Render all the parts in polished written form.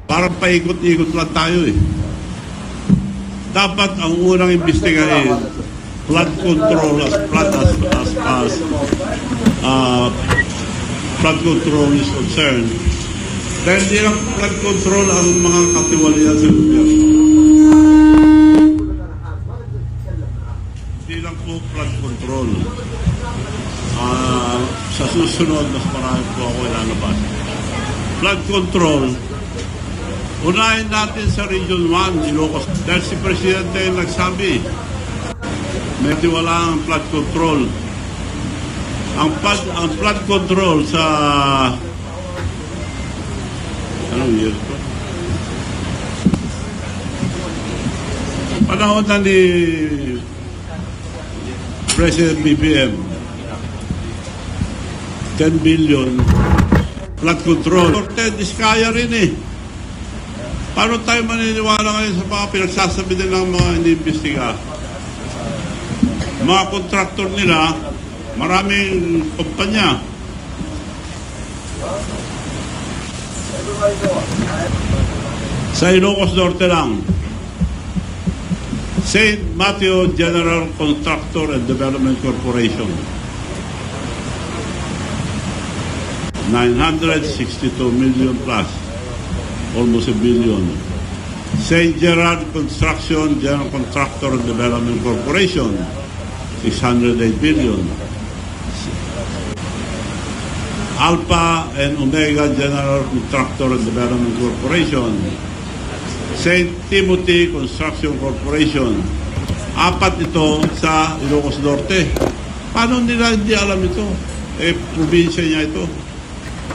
Parang paikot-ikot lang tayo eh. Dapat ang unang imbestigahin, flood control as flood control is concerned. Dahil hindi lang flood control ang mga katiwalian sa gobyerno. Hindi lang po flood control. Sa susunod, mas marami po ako ilalabas. Flood control, unahin natin sa Region 1, Ilocos. Dahil si Presidente nagsabi, medyo wala ang flood control. Ang flood control sa anong year ito? Panahon na ni President BBM, 10 billion flood control. Diskaya rin eh. Paano tayo maniniwala ngayon sa mga pinagsasabi nilang mga iniimbestiga? Mga kontraktor nila, maraming kumpanya. Sa Ilocos Norte lang, St. Matthew General Contractor and Development Corporation, 962 million plus, almost a billion. St. Gerard Construction General Contractor and Development Corporation, 608 billion. Alpha and Omega General Contractor and Development Corporation, St. Timothy Construction Corporation. Apat ito sa Ilocos Norte. Paano nila hindi alam ito? Eh, probinsya niya ito.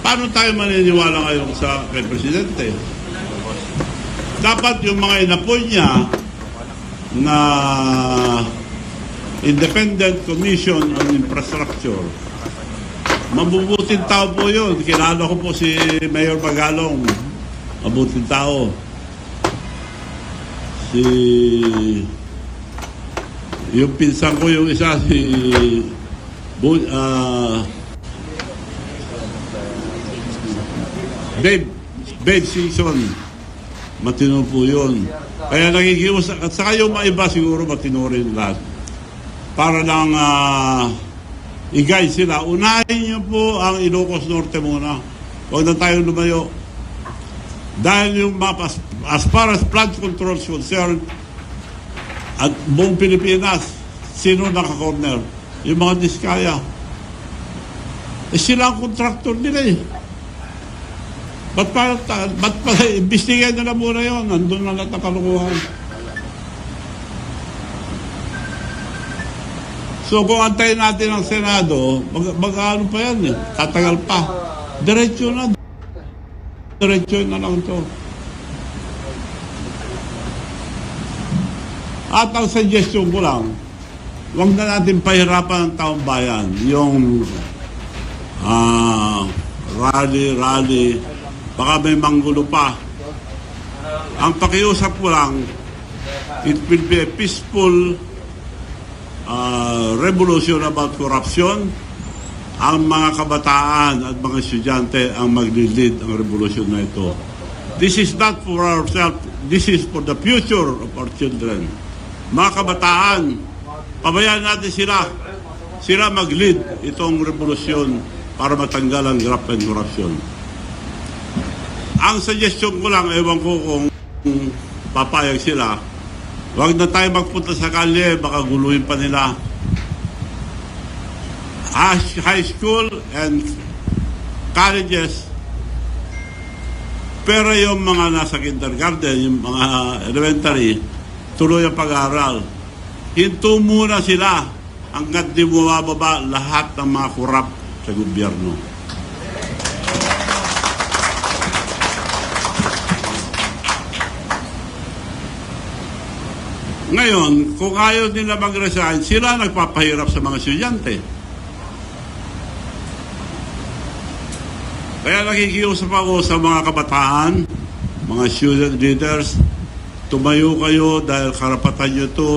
Paano tayo maniniwala ngayon sa kay Presidente? Dapat yung mga inapoy niya na Independent Commission on Infrastructure, mabubuting tao po yun. Kilala ko po si Mayor Magalong, mabuting tao. Yung pinsan ko yung isa, si Babe Season, matino po yun. Kaya nakikiusap, at saka yung mga iba siguro matino rin lahat. Para lang i-guide sila. Unahin niyo po ang Ilocos Norte muna. Huwag na tayong lumayo. Dahil yung map, as far as flood control is concerned, at buong Pilipinas, sino naka-corner? Yung mga diskaya. Eh sila ang contractor nila eh. Ba't pa imbestigahan nila muna yun? Nandun na lahat ng kalukuhan. So kung antayin natin ang Senado, mag-ano pa yan eh. Tatagal pa. Diretso na. Diretso na lang ito. At ang suggestion ko lang, huwag na natin pahirapan ang taong bayan. Yung rally, baka may manggulo pa. Ang pakiusap ko lang, it will be a peaceful revolution about corruption. Ang mga kabataan at mga estudyante ang maglilid ang revolusyon na ito. This is not for ourselves, this is for the future of our children. Mga kabataan, pabayaan natin sila mag-lead itong revolusyon para matanggal ang graft and corruption. Ang suggestion ko lang, ewan ko kung papayag sila, huwag na tayo magpunta sa kalye, baka guluhin pa nila. High school and colleges, pero yung mga nasa kindergarten, yung mga elementary, tuloy ang pag-aaral. Hinto muna sila hanggat di bumababa lahat ng mga korap sa gobyerno. Ngayon, kung ayaw nila mag-resign, sila nagpapahirap sa mga estudyante. Kaya nakikiusap ako sa mga kabataan, mga student leaders, tumayo kayo dahil karapatan nyo to,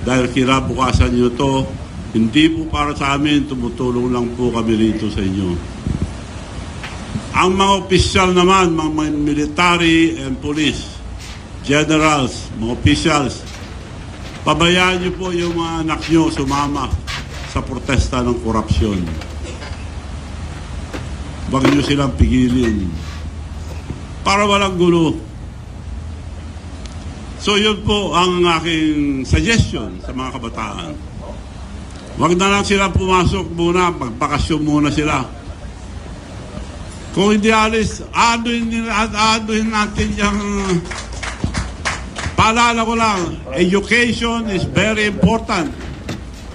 dahil kinabukasan nyo to. Hindi po para sa amin, tumutulong lang po kami rito sa inyo. Ang mga opisyal naman, mga military and police, generals, mga officials, pabayaan niyo po yung mga anak niyo sumama sa protesta ng korupsyon. Huwag niyo silang pigilin para walang gulo. So yun po ang aking suggestion sa mga kabataan. Huwag na lang sila pumasok muna, magbakasyon muna sila. Kung hindi alis, aduhin natin yung... Paalala ko lang, education is very important.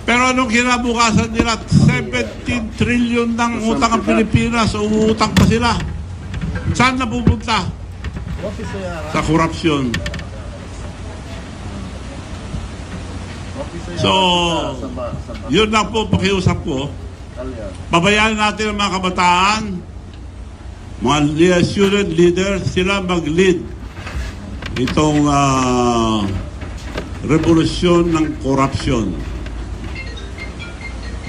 Pero anong kinabukasan nila? 17 trillion ng utang ang Pilipinas, umuutang pa sila. Saan na pupunta? Sa korupsyon. So, yun lang po pakiusap ko. Pabayaan natin ang mga kabataan, mga student leaders, sila mag-lead itong revolusyon ng korupsyon.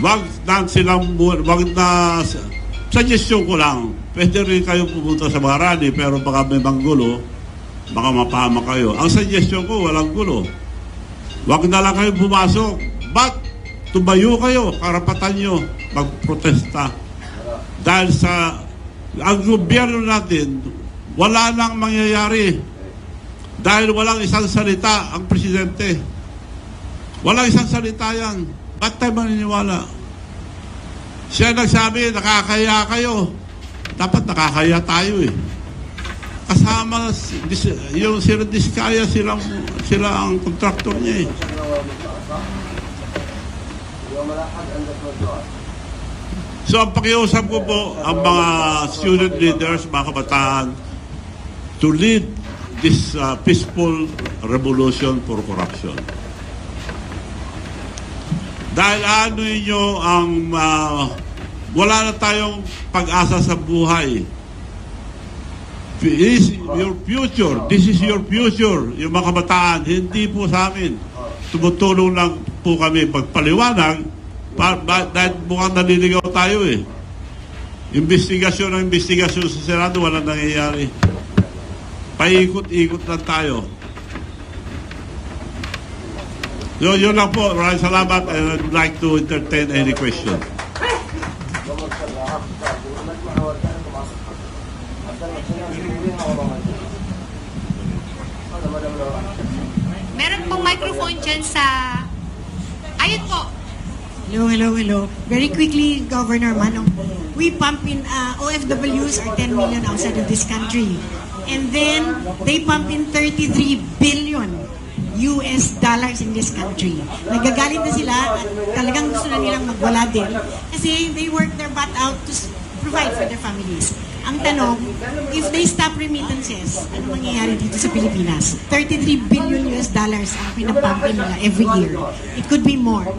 Wag na suggestion ko lang, pwede rin kayo pumunta sa mga rally, pero baka may manggulo, baka mapama kayo. Ang suggestion ko, walang gulo. Wag na lang kayo pumasok. But, tumayo kayo, karapatan nyo, magprotesta. Dahil sa ang gobyerno natin, wala nang mangyayari. Dahil walang isang salita ang presidente. Walang isang salita yan. Ba't tayo maniniwala? Siya nagsabi, nakakaya kayo. Dapat nakakaya tayo eh. Kasama yung sila Diskaya, sila ang kontraktor niya eh. So ang pakiusap ko po ang mga student leaders, mga kabataan, to lead this peaceful revolution for corruption. Dahil ano nyo ang wala na tayong pag-asa sa buhay. This is your future. This is your future. Yung mga kabataan, hindi po sa amin. Tumutulong lang po kami pagpaliwanag dahil mukhang naliligaw tayo eh. Investigasyon ng investigasyon sa Senado, walang nangyayari. Paikot-ikot lang tayo. So, yun lang po. Maraming salamat and I'd like to entertain any question. Meron pong microphone dyan sa... Ayun po. Hello. Very quickly, Governor Manong. We pump in, OFWs are 10 million outside of this country. And then, they pump in 33 billion US dollars in this country. Nagagalit na sila at talagang gusto na nilang magwala din. Kasi they work their butt out to provide for their families. Ang tanong, if they stop remittances, ano mangyayari dito sa Pilipinas? 33 billion US dollars ang pinapump nila every year. It could be more.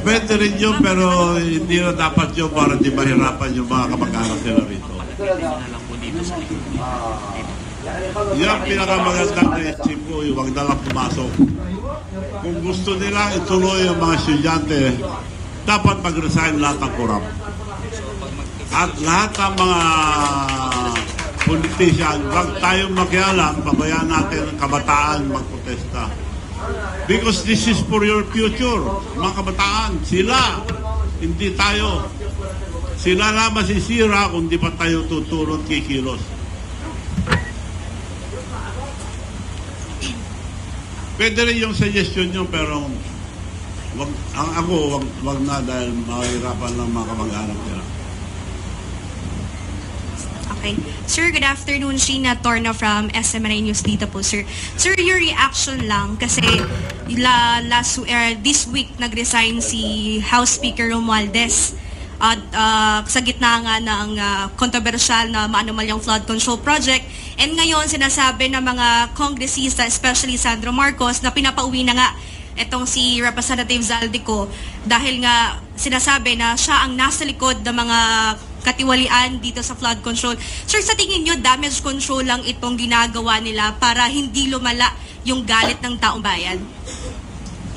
Pwede rin yun, pero hindi na dapat yun para di mahirapan yung mga kamag-anak nila rito. Yan pinakamagandang naisip ko, huwag na lang pumasok. Kung gusto nila ituloy ang mga estudyante, dapat mag-resign lahat ng korap. At lahat ng mga politician, huwag tayong makialam, pabayaan natin ang kabataan magprotesta. Because this is for your future. Mga kabataan, sila, hindi tayo. Sila na masisira kung di pa tayo tutulong kikilos. Pwede rin yung suggestion nyo, pero wag na dahil mahirapan lang mga kamag-anak nila. Okay. Sir, good afternoon. Sheena Torna from SMNI News dito po, sir. Sir, your reaction lang kasi this week nag-resign si House Speaker Romualdez at sa gitna nga ng kontrobersyal na maanumalyang flood control project. And ngayon, sinasabi ng mga kongresista, especially Sandro Marcos, na pinapauwi na nga itong si Representative Zaldico dahil nga sinasabi na siya ang nasa likod ng mga katiwalian dito sa flood control. Sir, sa tingin nyo, damage control lang itong ginagawa nila para hindi lumala yung galit ng taong bayan?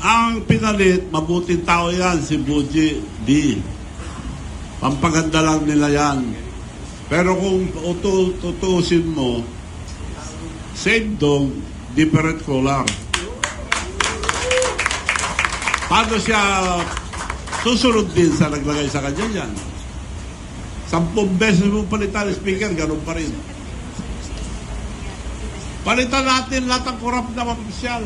Ang pinalit, mabuting tao yan, si Buji D. Pampaganda lang nila yan. Pero kung tutusin mo, same dog, different color. Paano siya susunod din sa naglagay sa kanya yan? 10 beses mo palitan ang speaker, ganun pa rin. Palitan natin lahat ng korap na opisyal.